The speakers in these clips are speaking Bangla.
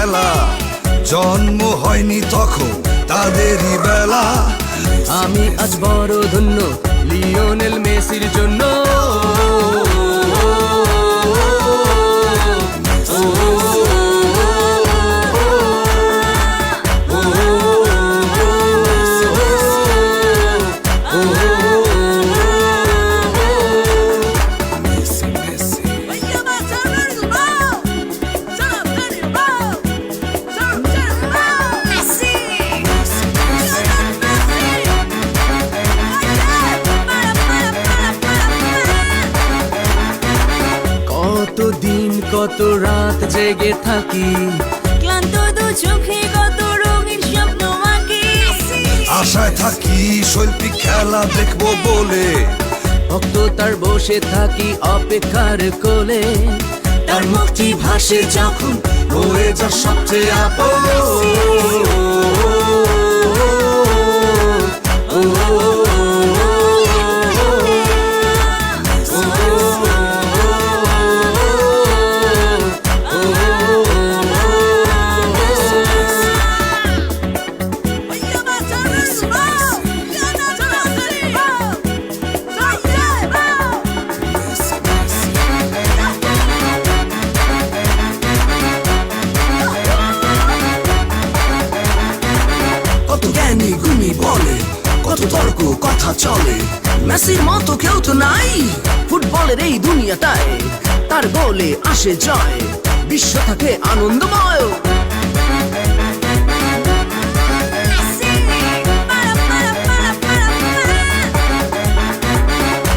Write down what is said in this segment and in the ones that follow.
খেলা, জন্ম হয়নি তখন তাদেরই বেলা। আমি আজ বড় ধন্য লিওনেল মেসির জন্য। কতদিন কত রাত জেগে থাকি, ক্লান্ত দু চোখে কত রঙিন স্বপ্ন আঁকি। আশায় থাকি শৈল্পিক খেলা দেখবো বলে, ভক্ত তার বসে থাকি অপেক্ষার কোলে। তার মুক্তি ভাসে যখন হয়ে যা সবচেয়ে আপন। কত জ্ঞানী গুণী বলে, কত তর্ক কথা চলে, মেসির মতো কেউ তো নাই ফুটবলের এই দুনিয়াটায়। তার গোলে আসে জয়, বিশ্ব থাকে আনন্দময়।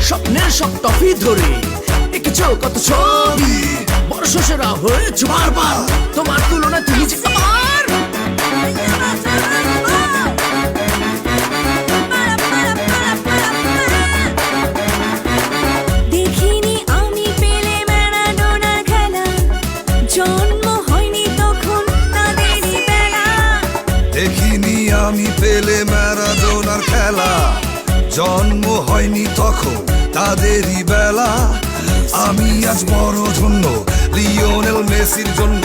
স্বপ্নের সব টফি ধরে এঁকেছ কত ছবি, বর্ষসেরা হয়েছে বারবার, তোমার তুলনা তুমি যে আমার। দেখিনি আমি পেলে ম্যারাডোনার খেলা, জন্ম হয়নি তখন তাদেরই বেলা। দেখিনি আমি পেলে ম্যারাডোনার খেলা, জন্ম হয়নি তখন তাদেরই বেলা। আমি আজ বড় ধন্য লিওনেল মেসির জন্য।